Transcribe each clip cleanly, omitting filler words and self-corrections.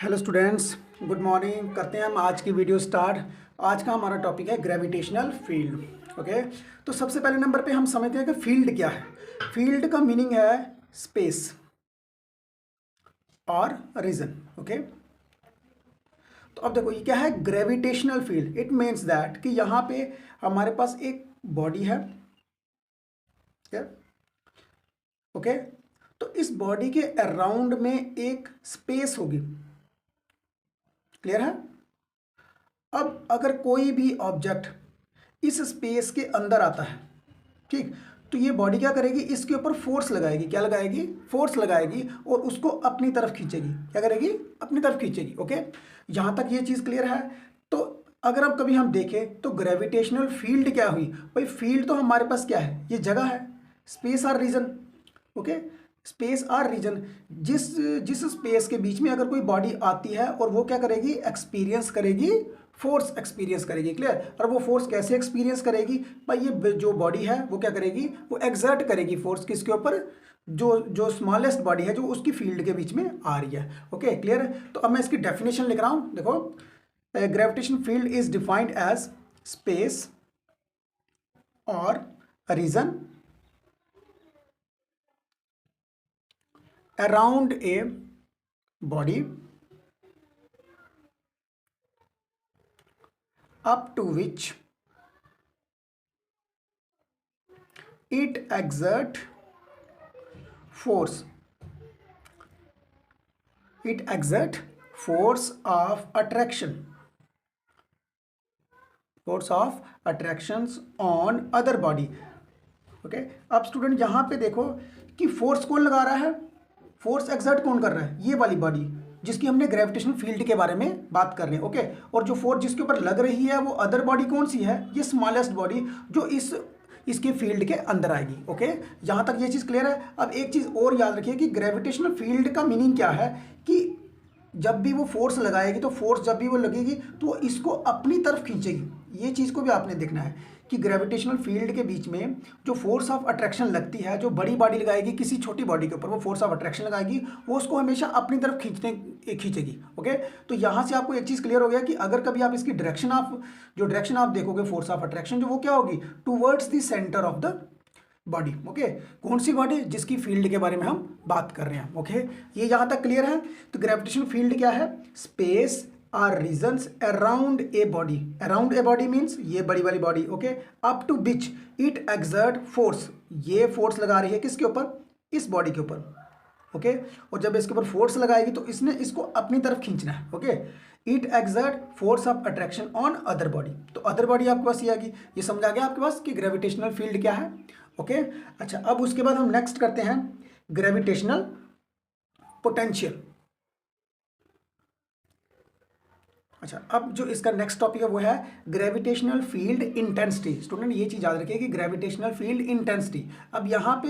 Hello students, good morning. करते हैं हम आज की वीडियो स्टार्ट। आज का हमारा टॉपिक है ग्रेविटेशनल फील्ड। ओके, तो सबसे पहले नंबर पे हम समझते हैं कि फील्ड क्या है। फील्ड का मीनिंग है स्पेस और रीजन। ओके, तो अब देखो ये क्या है, gravitational field. It means that कि यहाँ पे हमारे पास एक बॉडी है। ओके, तो इस बॉडी के अराउंड में एक स्पेस होगी। क्लियर है। अब अगर कोई भी ऑब्जेक्ट इस स्पेस के अंदर आता है, ठीक, तो ये बॉडी क्या करेगी, इसके ऊपर फोर्स लगाएगी। क्या लगाएगी? फोर्स लगाएगी और उसको अपनी तरफ खींचेगी। क्या करेगी? अपनी तरफ खींचेगी। ओके, यहां तक ये चीज क्लियर है। तो अगर अब कभी हम देखें तो ग्रेविटेशनल फील्ड क्या हुई भाई? फील्ड तो हमारे पास क्या है, ये जगह है, स्पेस और रीजन। ओके, स्पेस और रीजन, जिस जिस स्पेस के बीच में अगर कोई बॉडी आती है और वो क्या करेगी, एक्सपीरियंस करेगी, फोर्स एक्सपीरियंस करेगी। क्लियर। और वो फोर्स कैसे एक्सपीरियंस करेगी भाई? ये जो बॉडी है वो क्या करेगी, वो एक्सर्ट करेगी फोर्स किसके ऊपर, जो जो स्मॉलेस्ट बॉडी है जो उसकी फील्ड के बीच में आ रही है। ओके, क्लियर है। तो अब मैं इसकी डेफिनेशन लिख रहा हूं। देखो, gravitation field is defined as space और region around a body up to which it exert force. It exert force of attraction. Force of attractions on other body. Okay, अब स्टूडेंट यहाँ पे देखो कि फोर्स कौन लगा रहा है, फोर्स एक्सर्ट कौन कर रहा है? ये वाली बॉडी जिसकी हमने ग्रेविटेशनल फील्ड के बारे में बात कर रहे हैं। ओके, और जो फोर्स जिसके ऊपर लग रही है वो अदर बॉडी कौन सी है? ये स्मॉलेस्ट बॉडी जो इसके फील्ड के अंदर आएगी। ओके, यहाँ तक ये चीज़ क्लियर है। अब एक चीज़ और याद रखिए कि ग्रेविटेशनल फील्ड का मीनिंग क्या है कि जब भी वो फोर्स लगाएगी तो फोर्स जब भी वो लगेगी तो वो इसको अपनी तरफ खींचेगी। ये चीज़ को भी आपने देखना है कि ग्रेविटेशनल फील्ड के बीच में जो फोर्स ऑफ अट्रैक्शन लगती है, जो बड़ी बॉडी लगाएगी किसी छोटी बॉडी के ऊपर, वो फोर्स ऑफ अट्रैक्शन लगाएगी, वो उसको हमेशा अपनी तरफ खींचेगी। ओके, तो यहाँ से आपको एक चीज़ क्लियर हो गया कि अगर कभी आप इसकी डायरेक्शन आप देखोगे फोर्स ऑफ अट्रैक्शन, जो वो क्या होगी, towards the centre of the body. Okay, कौन सी बॉडी? जिसकी फील्ड के बारे में हम बात कर रहे हैं। ओके, ये यहां तक क्लियर है। तो ग्रेविटेशनल फील्ड क्या है? Space or regions around a body. Around a body means ये बड़ी वाली body. Okay, up to which it exert force. ये फोर्स लगा रही है किसके ऊपर? इस बॉडी के ऊपर। ओके, और जब इसके ऊपर फोर्स लगाएगी तो इसने इसको अपनी तरफ खींचना है। Okay, it exert force of attraction on other body. तो अदर बॉडी आपके पास ये आ गई। ये समझ आ गया आपके पास कि ग्रेविटेशनल फील्ड क्या है। ओके, अच्छा, अब उसके बाद हम नेक्स्ट करते हैं ग्रेविटेशनल पोटेंशियल। अच्छा, अब जो इसका नेक्स्ट टॉपिक है वो है ग्रेविटेशनल फील्ड इंटेंसिटी। स्टूडेंट ये चीज याद रखिए कि ग्रेविटेशनल फील्ड इंटेंसिटी, अब यहां पे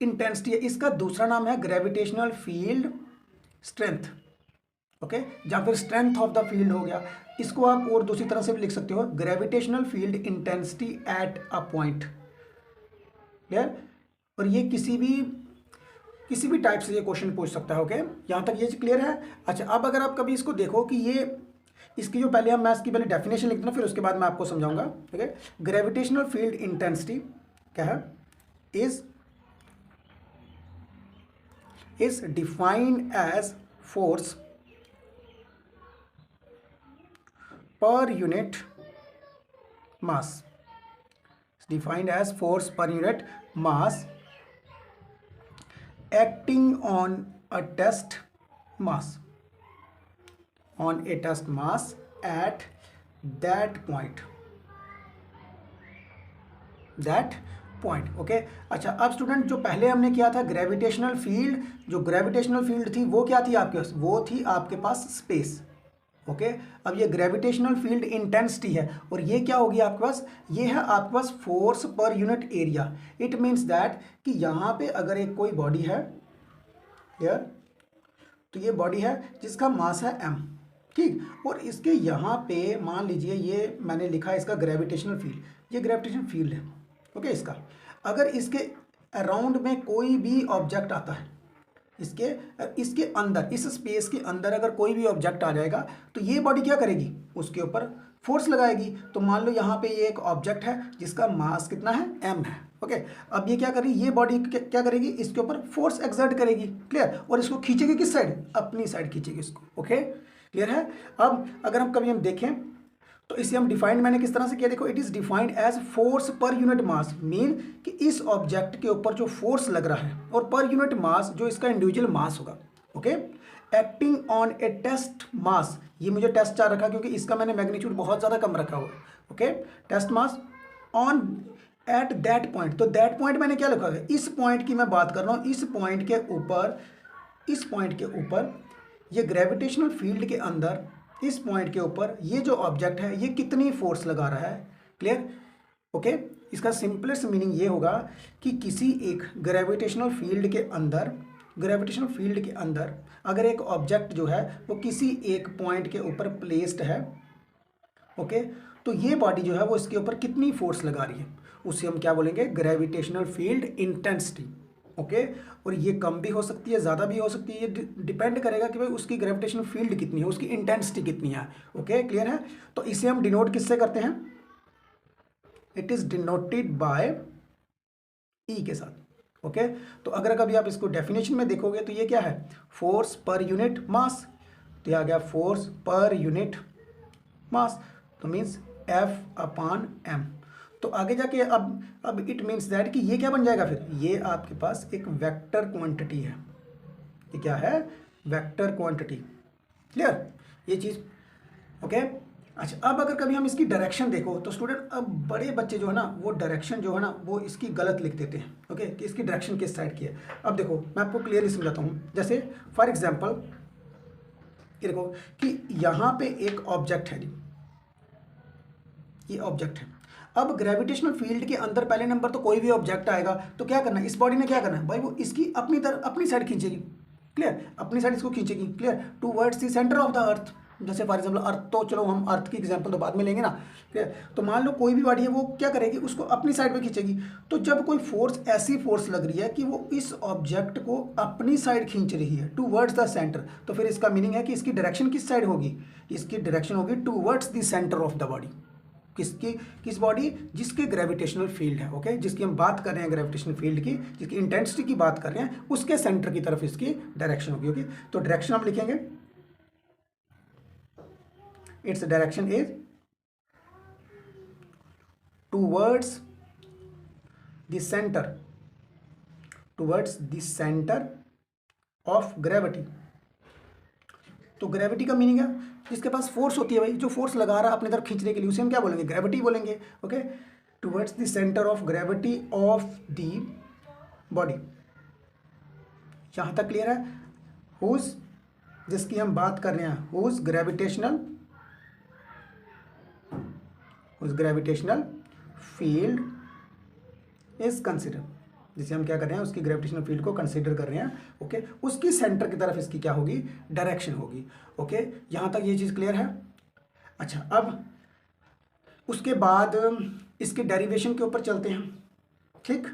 इंटेंसिटी है, इसका दूसरा नाम है ग्रेविटेशनल फील्ड स्ट्रेंथ। ओके, या फिर स्ट्रेंथ ऑफ द फील्ड हो गया। इसको आप और दूसरी तरह से भी लिख सकते हो, gravitational field intensity at a point. Clear. और ये किसी भी टाइप से ये क्वेश्चन पूछ सकता है। ओके, यहाँ तक ये क्लियर है। अच्छा, अब अगर आप कभी इसको देखो कि ये इसकी जो पहले मैं इसकी पहले डेफिनेशन लिखता हूँ, फिर उसके बाद मैं आपको समझाऊंगा। ठीक है, ग्रेविटेशनल फील्ड इंटेंसिटी क्या है? Is defined as force per unit mass. Defined as force per unit mass acting on a test mass at that point. Okay, अच्छा, अब स्टूडेंट जो पहले हमने किया था ग्रेविटेशनल फील्ड, जो ग्रेविटेशनल फील्ड थी वो क्या थी आपके पास? वो थी आपके पास स्पेस। ओके, अब ये ग्रेविटेशनल फील्ड इंटेंसिटी है और ये क्या होगी आपके पास? ये है आपके पास force per unit area. It means that कि यहाँ पे अगर एक कोई बॉडी है यार, तो ये बॉडी है जिसका मास है m, ठीक, और इसके यहाँ पे मान लीजिए ये मैंने लिखा है इसका ग्रेविटेशनल फील्ड, ये ग्रेविटेशनल फील्ड है। ओके, इसका अगर इसके अराउंड में कोई भी ऑब्जेक्ट आता है, इसके इसके अंदर, इस स्पेस के अंदर अगर कोई भी ऑब्जेक्ट आ जाएगा तो ये बॉडी क्या करेगी, उसके ऊपर फोर्स लगाएगी। तो मान लो यहाँ पे ये एक ऑब्जेक्ट है जिसका मास कितना है, m है। ओके, अब ये क्या करेगी, ये बॉडी क्या करेगी, इसके ऊपर फोर्स एक्सर्ट करेगी, क्लियर, और इसको खींचेगी किस साइड, अपनी साइड खींचेगी इसको। ओके, क्लियर है। अब अगर हम देखें तो इसे हम डिफाइंड मैंने किस तरह से किया, देखो, it is defined as force per unit mass, mean कि इस ऑब्जेक्ट के ऊपर जो फोर्स लग रहा है, और पर यूनिट मास जो इसका इंडिविजुअल मास होगा। Okay, acting on a test mass, ये मुझे टेस्ट चार रखा क्योंकि इसका मैंने मैग्नीट्यूड बहुत ज़्यादा कम रखा हुआ है। Okay, test mass on at that point, तो दैट पॉइंट मैंने क्या लिखा है, इस पॉइंट की मैं बात कर रहा हूँ, इस पॉइंट के ऊपर ये ग्रेविटेशनल फील्ड के अंदर, इस पॉइंट के ऊपर ये जो ऑब्जेक्ट है ये कितनी फोर्स लगा रहा है, क्लियर। ओके, इसका सिंपलेस्ट मीनिंग ये होगा कि किसी एक ग्रेविटेशनल फील्ड के अंदर अगर एक ऑब्जेक्ट जो है वो किसी एक पॉइंट के ऊपर प्लेस्ड है, ओके, तो ये बॉडी जो है वो इसके ऊपर कितनी फोर्स लगा रही है, उसे हम क्या बोलेंगे, ग्रेविटेशनल फील्ड इंटेंसिटी। ओके, और ये कम भी हो सकती है, ज़्यादा भी हो सकती है, ये डिपेंड करेगा कि भाई उसकी ग्रेविटेशनल फील्ड कितनी है, उसकी इंटेंसिटी कितनी है। ओके, क्लियर है। तो इसे हम डिनोट किससे करते हैं, इट इज डिनोटेड बाय ई के साथ। ओके, तो अगर कभी आप इसको डेफिनेशन में देखोगे तो ये क्या है, फोर्स पर यूनिट मास, तो ये आ गया फोर्स पर यूनिट मास, तो मीन्स F/m। तो आगे जाके अब इट मीन्स दैट कि ये क्या बन जाएगा, फिर ये आपके पास एक वेक्टर क्वांटिटी है। ये क्या है, वेक्टर क्वांटिटी, क्लियर, ये चीज़। ओके, अच्छा, अब अगर कभी हम इसकी डायरेक्शन देखो तो स्टूडेंट, अब बड़े बच्चे जो है ना वो डायरेक्शन जो है ना वो इसकी गलत लिख देते हैं। ओके, कि इसकी डायरेक्शन किस साइड की है। अब देखो मैं आपको क्लियरली समझाता हूँ, जैसे फॉर एग्जांपल ये देखो कि यहाँ पे एक ऑब्जेक्ट है जी, ये ऑब्जेक्ट है। अब ग्रेविटेशनल फील्ड के अंदर पहले नंबर तो कोई भी ऑब्जेक्ट आएगा तो क्या करना है, इस बॉडी ने क्या करना है भाई, वो इसकी अपनी साइड खींचेगी, क्लियर, अपनी साइड इसको खींचेगी, clear, towards the centre of the earth. जैसे फॉर एग्जांपल अर्थ, तो चलो हम अर्थ की एग्जांपल तो बाद में लेंगे ना, क्लियर। तो मान लो कोई भी बॉडी है वो क्या करेगी, उसको अपनी साइड पे खींचेगी। तो जब कोई फोर्स, ऐसी फोर्स लग रही है कि वो इस ऑब्जेक्ट को अपनी साइड खींच रही है, टूवर्ड्स द सेंटर, तो फिर इसका मीनिंग है कि इसकी डायरेक्शन किस साइड होगी, इसकी डायरेक्शन होगी towards the centre of the body. किस बॉडी, जिसके ग्रेविटेशनल फील्ड है, ओके, जिसकी हम बात कर रहे हैं ग्रेविटेशनल फील्ड की, जिसकी इंटेंसिटी की बात कर रहे हैं, उसके सेंटर की तरफ इसकी डायरेक्शन होगी। ओके, तो डायरेक्शन हम लिखेंगे, its direction is towards the centre of gravity. तो ग्रेविटी का मीनिंग है जिसके पास फोर्स होती है भाई, जो फोर्स लगा रहा है अपनी तरफ खींचने के लिए, उसे हम क्या बोलेंगे, ग्रेविटी बोलेंगे। Okay, towards the centre of gravity of the body. यहाँ तक क्लियर है। हुज, जिसकी हम बात कर रहे हैं, whose gravitational field is consider, जिसे हम क्या कर रहे हैं, उसकी ग्रेविटेशनल फील्ड को कंसीडर कर रहे हैं। ओके, उसकी सेंटर की तरफ इसकी क्या होगी, डायरेक्शन होगी। ओके, यहाँ तक ये चीज़ क्लियर है। अच्छा, अब उसके बाद इसके डेरिवेशन के ऊपर चलते हैं, ठीक।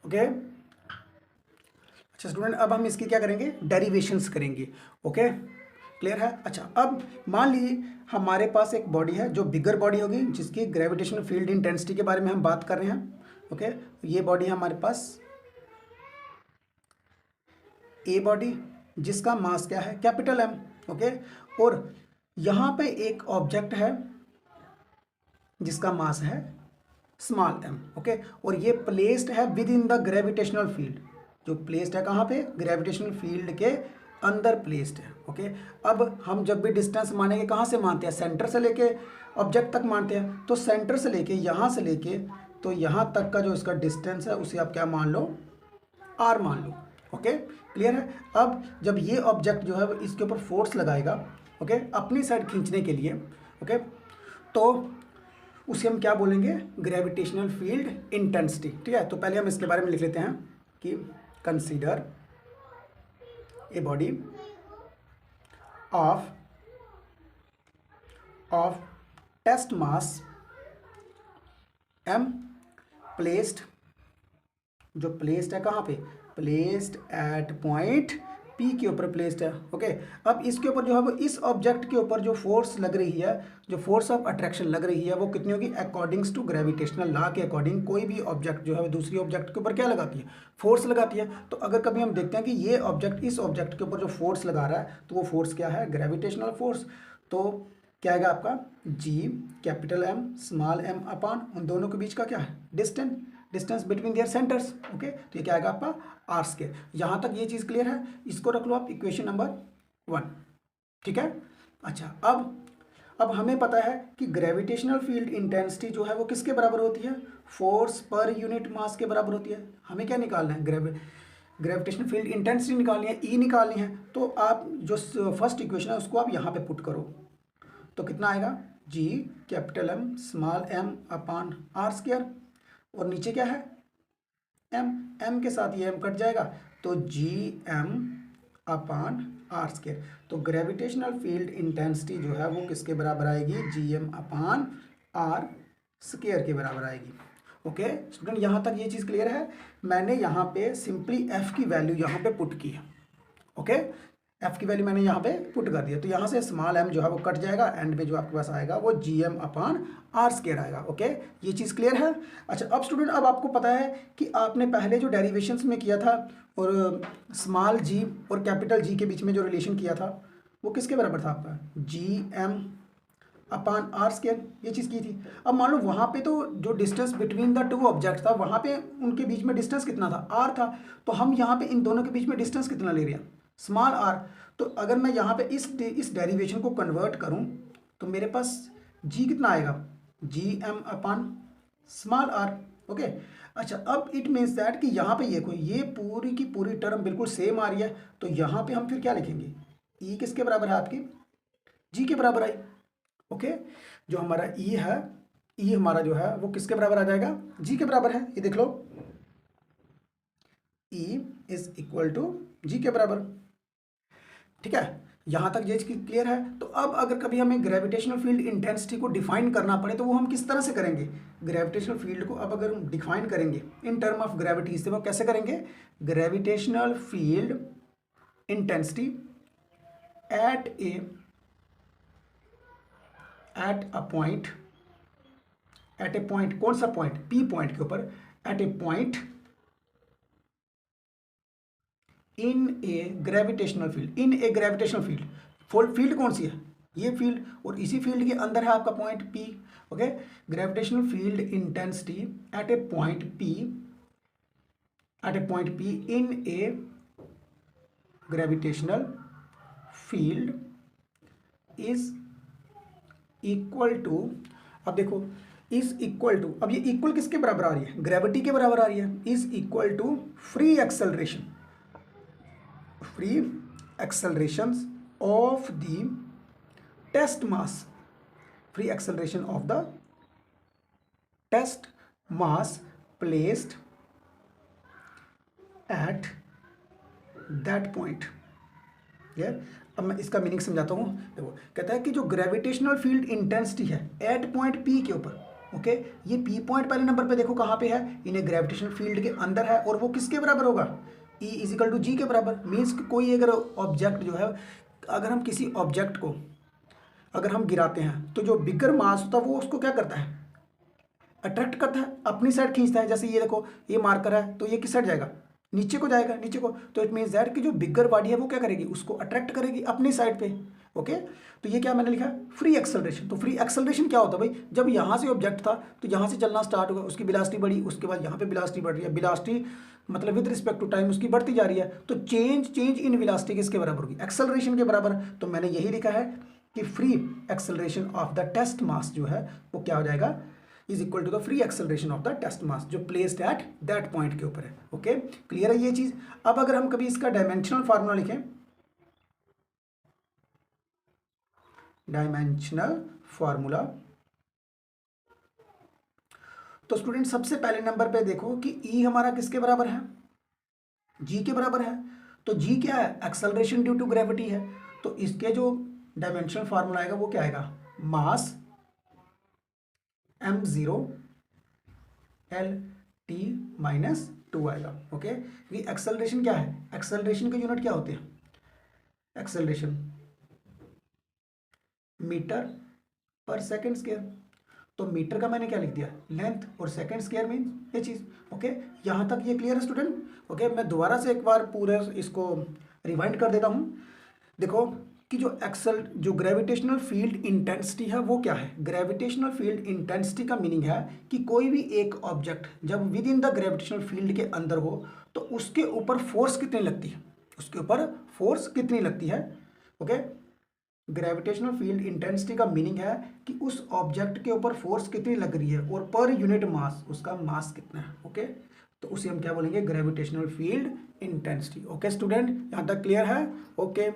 ओके, अच्छा स्टूडेंट, अब हम इसकी क्या करेंगे, डेरिवेशंस करेंगे। ओके, क्लियर है। अच्छा, अब मान लीजिए हमारे पास एक बॉडी है जो बिगर बॉडी होगी, जिसकी ग्रेविटेशनल फील्ड इंटेंसिटी के बारे में हम बात कर रहे हैं। ओके, ये बॉडी है हमारे पास ए बॉडी, जिसका मास क्या है, कैपिटल एम। ओके, और यहाँ पे एक ऑब्जेक्ट है जिसका मास है स्मॉल एम। ओके, और ये प्लेस्ड है with in the gravitational field, जो प्लेस्ड है कहाँ पे, ग्रेविटेशनल फील्ड के अंदर प्लेस्ड है। ओके, अब हम जब भी डिस्टेंस मानेंगे कहाँ से मानते हैं, सेंटर से लेके ऑब्जेक्ट तक मानते हैं। तो सेंटर से लेके यहाँ से लेके तो यहाँ तक का जो इसका डिस्टेंस है उसे आप क्या मान लो, आर मान लो। ओके, क्लियर है। अब जब ये ऑब्जेक्ट जो है वो इसके ऊपर फोर्स लगाएगा, ओके, अपनी साइड खींचने के लिए, ओके, तो उसे हम क्या बोलेंगे, ग्रेविटेशनल फील्ड इंटेंसिटी। ठीक है, तो पहले हम इसके बारे में लिख लेते हैं कि consider a body of test mass m placed, जो प्लेस्ड है कहाँ पे, प्लेस्ड एट पॉइंट पी के ऊपर प्लेस्ड है। ओके, अब इसके ऊपर जो है वो इस ऑब्जेक्ट के ऊपर जो फोर्स लग रही है, जो फोर्स ऑफ अट्रैक्शन लग रही है, वो कितनी होगी? अकॉर्डिंग्स टू ग्रेविटेशनल लॉ के अकॉर्डिंग कोई भी ऑब्जेक्ट जो है वो दूसरी ऑब्जेक्ट के ऊपर क्या लगाती है? फोर्स लगाती है। तो अगर कभी हम देखते हैं कि ये ऑब्जेक्ट इस ऑब्जेक्ट के ऊपर जो फोर्स लगा रहा है, तो वो फोर्स क्या है? Gravitational force. तो क्या आएगा आपका? G capital M small m upon उन दोनों के बीच का क्या है? Distance between their centres. Okay, तो ये क्या आएगा आपका? R square. यहाँ तक ये चीज़ क्लियर है? इसको रख लो आप इक्वेशन नंबर 1। ठीक है। अच्छा, अब हमें पता है कि ग्रेविटेशनल फील्ड इंटेंसिटी जो है वो किसके बराबर होती है? फोर्स पर यूनिट मास के बराबर होती है। हमें क्या निकालना है? ग्रेविटेशनल फील्ड इंटेंसिटी निकालनी है, ई निकालनी है। तो आप जो फर्स्ट इक्वेशन है उसको आप यहाँ पे पुट करो, तो कितना आएगा? G capital M small m upon R square, और नीचे क्या है? एम के साथ ये एम कट जाएगा, तो G M upon R square. तो ग्रेविटेशनल फील्ड इंटेंसिटी जो है वो किसके बराबर आएगी? G M upon R square के बराबर आएगी। ओके स्टूडेंट, यहाँ तक ये चीज़ क्लियर है? मैंने यहाँ पे सिंपली एफ की वैल्यू यहाँ पे पुट की है। ओके, एफ की वैल्यू मैंने यहाँ पे पुट कर दिया, तो यहाँ से स्मॉल एम जो है वो कट जाएगा, एंड में जो आपके पास आएगा वो G M upon R square आएगा। ओके, ये चीज़ क्लियर है? अच्छा, अब स्टूडेंट अब आपको पता है कि आपने पहले जो डेरिवेशंस में किया था और स्मॉल जी और कैपिटल जी के बीच में जो रिलेशन किया था वो किसके बराबर था आपका? G M upon R square, ये चीज़ की थी। अब मान लो वहाँ पे तो जो distance between the two object था, वहाँ पे उनके बीच में डिस्टेंस कितना था? आर था। तो हम यहाँ पे इन दोनों के बीच में डिस्टेंस कितना ले रहे हैं? Small r. तो अगर मैं यहाँ पे इस डेरिवेशन को कन्वर्ट करूँ तो मेरे पास जी कितना आएगा? G M upon small r. Okay, अच्छा, अब इट मीन्स दैट कि यहाँ पे ये पूरी की पूरी टर्म बिल्कुल सेम आ रही है, तो यहाँ पे हम फिर क्या लिखेंगे? ई किसके बराबर है आपकी? जी के बराबर आई। ओके, जो हमारा ई है, ई हमारा जो है वो किसके बराबर आ जाएगा? जी के बराबर है। ये देख लो, ई इज इक्वल टू जी के बराबर। ठीक है, यहां तक ये क्लियर है? तो अब अगर कभी हमें ग्रेविटेशनल फील्ड इंटेंसिटी को डिफाइन करना पड़े तो वो हम किस तरह से करेंगे? ग्रेविटेशनल फील्ड को अब अगर हम डिफाइन करेंगे इन टर्म ऑफ ग्रेविटी, से वो कैसे करेंगे? Gravitational field intensity at a point, कौन सा पॉइंट? पी पॉइंट के ऊपर, at a point in a gravitational field. Field कौन सी है? ये फील्ड, और इसी फील्ड के अंदर है आपका point P. Okay, gravitational field intensity at a point P in a gravitational field is equal to, अब देखो, इज इक्वल टू, अब ये इक्वल किसके बराबर आ रही है? ग्रेविटी के बराबर आ रही है। Is equal to free acceleration of the test mass, placed at that point. अब मैं इसका मीनिंग समझाता हूँ। देखो, कहता है कि जो ग्रेविटेशनल फील्ड इंटेंसिटी है एट पॉइंट पी के ऊपर, ओके, ये पी पॉइंट पहले नंबर पे देखो कहाँ पे है? इन्हें ग्रेविटेशनल फील्ड के अंदर है, और वो किसके बराबर होगा? ई इजिकल टू जी के बराबर। मीन्स कोई अगर ऑब्जेक्ट जो है, अगर हम किसी ऑब्जेक्ट को अगर हम गिराते हैं तो जो बिगर मास होता है वो उसको क्या करता है? अट्रैक्ट करता है, अपनी साइड खींचता है। जैसे ये देखो, ये मार्कर है, तो ये किस साइड जाएगा? नीचे को जाएगा, नीचे को। तो इट मीन्स दैट कि जो बिगर बॉडी है वो क्या करेगी? उसको अट्रैक्ट करेगी अपनी साइड पे। ओके, तो ये क्या मैंने लिखा है? Free acceleration. तो फ्री एक्सेलरेशन क्या होता है भाई? जब यहाँ से ऑब्जेक्ट था तो यहाँ से चलना स्टार्ट हुआ, उसकी वेलोसिटी बढ़ी, उसके बाद यहाँ पे वेलोसिटी बढ़ रही है। वेलोसिटी मतलब विद रिस्पेक्ट टू टाइम उसकी बढ़ती जा रही है, तो चेंज इन वेलोसिटी किसके बराबर होगी? एक्सेलरेशन के बराबर। तो मैंने यही लिखा है कि free acceleration of the test mass जो है वो क्या हो जाएगा? Is equal to the free acceleration of the test mass जो प्लेस्ड एट दैट पॉइंट के ऊपर है। ओके, क्लियर है ये चीज? अब अगर हम कभी इसका डायमेंशनल फार्मूला लिखें, तो स्टूडेंट सबसे पहले नंबर पे देखो कि ई हमारा किसके बराबर है? जी के बराबर है। तो जी क्या है? एक्सेलरेशन ड्यू टू ग्रेविटी है। तो इसके जो डायमेंशनल फार्मूला आएगा वो क्या आएगा? मास m0 L t -2 आएगा। ओके, ये एक्सेलरेशन क्या है? एक्सेलरेशन के यूनिट क्या होते हैं? एक्सेलरेशन मीटर पर सेकंड स्क्वायर। तो मीटर का मैंने क्या लिख दिया, लेंथ, और सेकंड स्क्वायर मीन्स ये चीज़। ओके, यहाँ तक ये क्लियर है स्टूडेंट। ओके, मैं दोबारा से एक बार पूरे इसको रिवाइंड कर देता हूँ। देखो कि जो ग्रेविटेशनल फील्ड इंटेंसिटी है वो क्या है। ग्रेविटेशनल फील्ड इंटेंसिटी का मीनिंग है कि कोई भी एक ऑब्जेक्ट जब with in the gravitational field के अंदर हो तो उसके ऊपर फोर्स कितनी लगती है, उसके ऊपर फोर्स कितनी लगती है। ओके, ग्रेविटेशनल फील्ड इंटेंसिटी का मीनिंग है कि उस ऑब्जेक्ट के ऊपर फोर्स कितनी लग रही है और पर यूनिट मास उसका मास कितना है। ओके, तो उसे हम क्या बोलेंगे, gravitational field intensity. Okay student, यहाँ तक क्लियर है। ओके